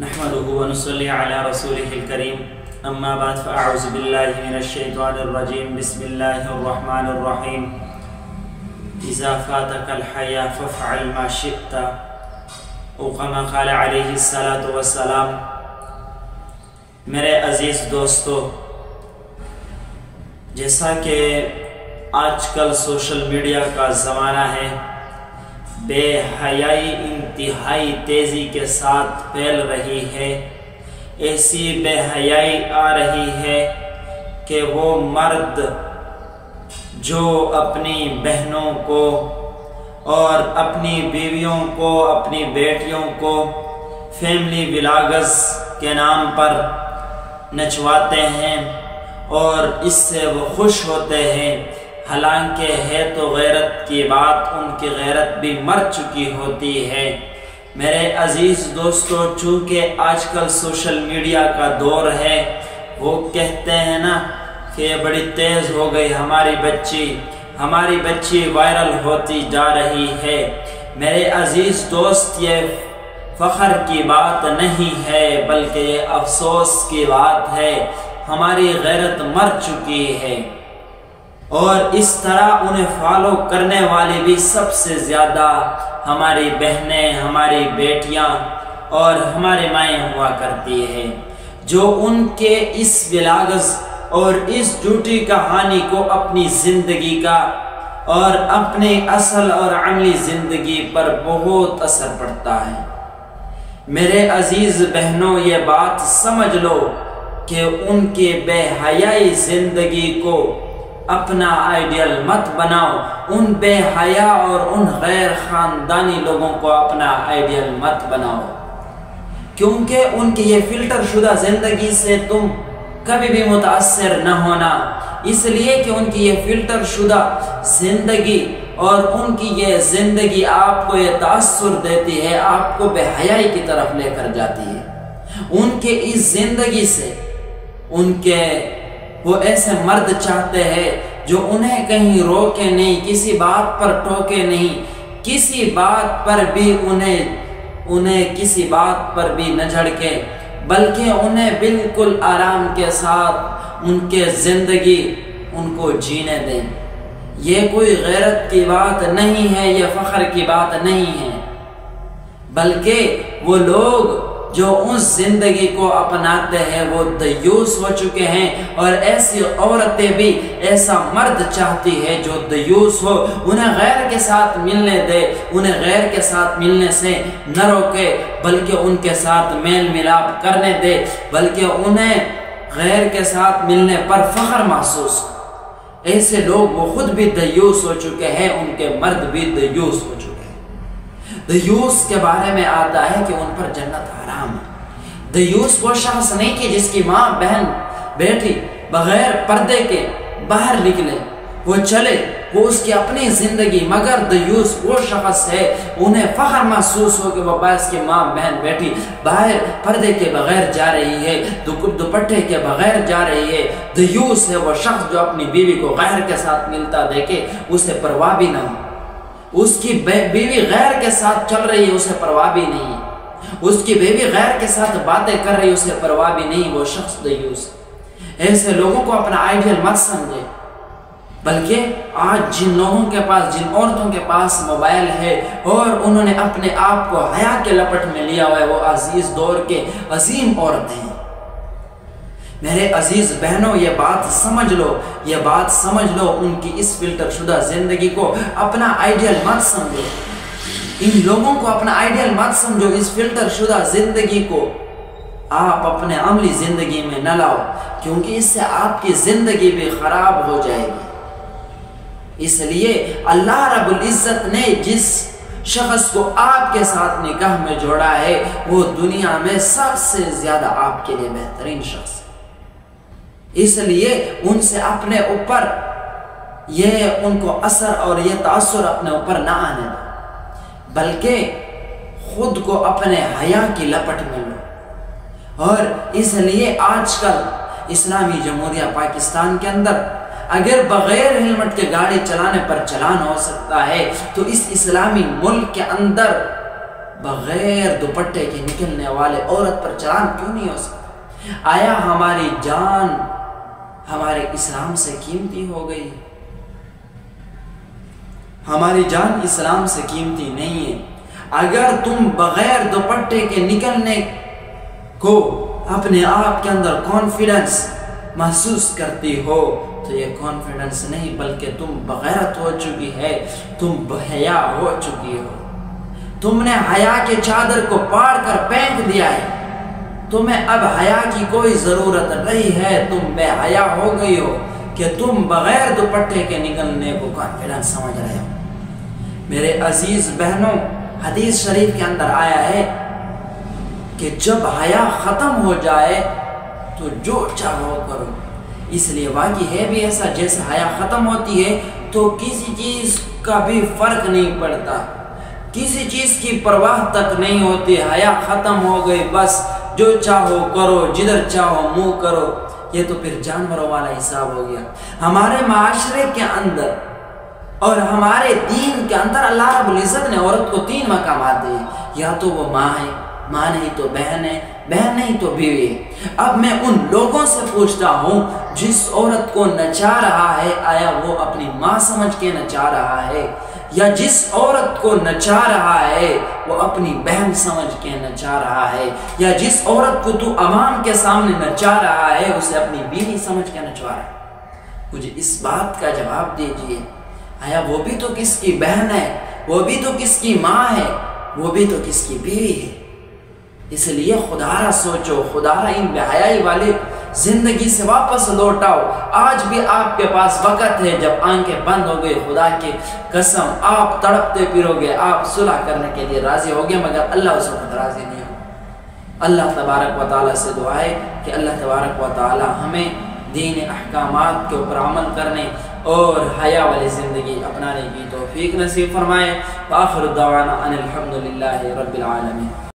نحمده ونصلي على رسوله الكريم اما بعد فاعوذ بالله من الشيطان الرجيم بسم الله الرحمن الرحيم اذا فاتك الحياة فافعل ما شئت او كما قال عليه الصلاة والسلام۔ میرے عزیز دوستو، جیسا کہ آج کل سوشل میڈیا کا زمانہ ہے، بے حیائی انتہائی تیزی کے ساتھ پھیل رہی ہے۔ ایسی بے حیائی آ رہی ہے کہ وہ مرد جو اپنی بہنوں کو اور اپنی بیویوں کو، اپنی بیٹیوں کو فیملی ولاگز کے نام پر نچواتے ہیں اور اس سے وہ خوش ہوتے ہیں، حالانکہ ہے تو غیرت کی بات، ان کی غیرت بھی مر چکی ہوتی ہے۔ میرے عزیز دوستو، چونکہ آج کل سوشل میڈیا کا دور ہے، وہ کہتے ہیں نا کہ بڑی تیز ہو گئی ہماری بچی وائرل ہوتی جا رہی ہے۔ میرے عزیز دوست، یہ فخر کی بات نہیں ہے بلکہ یہ افسوس کی بات ہے۔ ہماری غیرت مر چکی ہے اور اس طرح انہیں فالو کرنے والی بھی سب سے زیادہ ہماری بہنیں، ہماری بیٹیاں اور ہمارے مائیں ہوا کرتی ہے، جو ان کے اس ولاگز اور اس جھوٹی کہانی کو اپنی زندگی کا اور اپنے اصل اور عملی زندگی پر بہت اثر پڑتا ہے۔ میرے عزیز بہنوں، یہ بات سمجھ لو کہ ان کی بے حیائی زندگی کو اپنا آئیڈیل مت بناؤ، ان بے حیا اور ان غیر خاندانی لوگوں کو اپنا آئیڈیل مت بناؤ، کیونکہ ان کی یہ فلٹر شدہ زندگی سے تم کبھی بھی متاثر نہ ہونا، اس لیے کہ ان کی یہ فلٹر شدہ زندگی اور ان کی یہ زندگی آپ کو یہ تاثر دیتی ہے، آپ کو بے حیائی کی طرف لے کر جاتی ہے۔ ان کے اس زندگی سے وہ ایسے مرد چاہتے ہیں جو انہیں کہیں روکے نہیں، کسی بات پر ٹوکے نہیں، کسی بات پر بھی انہیں کسی بات پر بھی نہ جھڑکے، بلکہ انہیں بالکل آرام کے ساتھ ان کے زندگی ان کو جینے دیں۔ یہ کوئی غیرت کی بات نہیں ہے، یہ فخر کی بات نہیں ہے، بلکہ وہ لوگ جو اس زندگی کو اپناتے ہیں وہ دیوس ہو چکے ہیں، اور ایسی عورتیں بھی ایسا مرد چاہتی ہے جو دیوس ہو، انہیں غیر کے ساتھ ملنے دے، انہیں غیر کے ساتھ ملنے سے نہ روکے بلکہ ان کے ساتھ میل ملاپ کرنے دے، بلکہ انہیں غیر کے ساتھ ملنے پر فخر محسوس ہو۔ ایسے لوگ وہ خود بھی دیوس ہو چکے ہیں، ان کے مرد بھی دیوس ہو چکے ہیں۔ دیوس کے بارے میں آتا ہے کہ ان پر جنت حرام ہے۔ دیوس وہ شخص نہیں کہ جس کی ماں، بہن، بیٹی بغیر پردے کے باہر نکلے، وہ چلے، وہ اس کی اپنی زندگی، مگر دیوس وہ شخص ہے انہیں فخر محسوس ہو کہ وہ باعث کی ماں، بہن، بیٹی باہر پردے کے بغیر جا رہی ہے، دوپٹے کے بغیر جا رہی ہے۔ دیوس ہے وہ شخص جو اپنی بیوی کو غیر کے ساتھ ملتا دیکھے اسے پرواہ بھی نہ ہو، اس کی بیوی غیر کے ساتھ چل رہی ہے اسے پرواہ بھی نہیں ہے، اس کی بیوی غیر کے ساتھ باتیں کر رہی ہے اسے پرواہ بھی نہیں، وہ شخص دیوس ہے۔ ایسے لوگوں کو اپنا آئیڈیل مت سمجھے، بلکہ آج جن لوگوں کے پاس، جن عورتوں کے پاس موبائل ہے اور انہوں نے اپنے آپ کو حیا کے لپٹ میں لیا ہوا ہے، وہ عزیز دور کے عظیم عورتیں ہیں۔ میرے عزیز بہنوں، یہ بات سمجھ لو، ان کی اس فلٹر شدہ زندگی کو اپنا آئیڈیل مت سمجھو، ان لوگوں کو اپنا آئیڈیل مت سمجھو، اس فلٹر شدہ زندگی کو آپ اپنے عملی زندگی میں نہ لاؤ، کیونکہ اس سے آپ کی زندگی بھی خراب ہو جائے گی۔ اس لیے اللہ رب العزت نے جس شخص کو آپ کے ساتھ نکاح میں جوڑا ہے وہ دنیا میں سب سے زیادہ آپ کے لیے بہترین شخص ہے، اس لیے ان سے اپنے اوپر ان کو اثر اور یہ تاثر اپنے اوپر نہ آنے دو، بلکہ خود کو اپنے حیا کی لپٹ میں لو۔ اور اس لیے آج کل اسلامی جمہوریہ پاکستان کے اندر اگر بغیر ہیلمٹ کے گاڑی چلانے پر چلان ہو سکتا ہے تو اس اسلامی ملک کے اندر بغیر دوپٹے کے نکلنے والے عورت پر چلان کیوں نہیں ہو سکتا؟ آیا ہماری جان ہمارے اسلام سے قیمتی ہو گئی؟ ہماری جان اسلام سے قیمتی نہیں ہے۔ اگر تم بغیر دوپٹے کے نکلنے کو اپنے آپ کے اندر کانفیڈنس محسوس کرتی ہو تو یہ کانفیڈنس نہیں بلکہ تم بغیرت ہو چکی ہے، تم بحیا ہو چکی ہو۔ تم نے حیا کے چادر کو پاڑ کر پھینک دیا ہے، تمہیں اب حیا کی کوئی ضرورت نہیں ہے، تم بے حیا ہو گئی ہو کہ تم بغیر دوپٹے کے نکلنے کو کانفیڈنس سمجھ رہے ہو۔ میرے عزیز بہنوں، حدیث شریف کے اندر آیا ہے کہ جب حیا ختم ہو جائے تو جو چاہو کرو۔ اس لیے واقعی ہے بھی ایسا، جیسے حیا ختم ہوتی ہے تو کسی چیز کا بھی فرق نہیں پڑتا، کسی چیز کی پرواہ تک نہیں ہوتی۔ حیا ختم ہو گئی، بس جو چاہو کرو، جدھر چاہو منہ کرو۔ یہ تو پھر جانوروں والا حساب ہو گیا۔ ہمارے معاشرے کے اندر اور ہمارے دین کے اندر اللہ رب العزت نے عورت کو 3 مقامات دیے، یا تو وہ ماں ہے، ماں نہیں تو بہن ہے، بہن نہیں تو بیوی ہے۔ اب میں ان لوگوں سے پوچھتا ہوں جس عورت کو نچا رہا ہے، آیا وہ اپنی ماں سمجھ کے نچا رہا ہے، یا جس عورت کو نچا رہا ہے وہ اپنی بہن سمجھ کے نچا رہا ہے، یا جس عورت کو تو عوام کے سامنے نچا رہا ہے اسے اپنی بیوی سمجھ کے نچا رہا ہے؟ مجھے اس بات کا جواب دیجئے، آیا وہ بھی تو کس کی بہن ہے، وہ بھی تو کس کی ماں ہے، وہ بھی تو کس کی بیوی ہے؟ اس لیے خدا را سوچو، خدا را ان بے حیائی والی زندگی سے واپس لوٹاؤ۔ آج بھی آپ کے پاس وقت ہے، جب آنکھیں بند ہو گئی، خدا کی قسم آپ تڑپتے پھرو گے، آپ صلح کرنے کے لیے راضی ہو گے، مگر اللہ اس وقت راضی نہیں ہو۔ اللہ تبارک و تعالیٰ سے دعا ہے کہ اللہ تبارک و تعالیٰ ہمیں دین احکامات کے اوپر عمل کرنے اور حیا والی زندگی اپنانے کی توفیق نصیب فرمائے۔ وآخر دعوانا ان الحمدللہ رب العالمین۔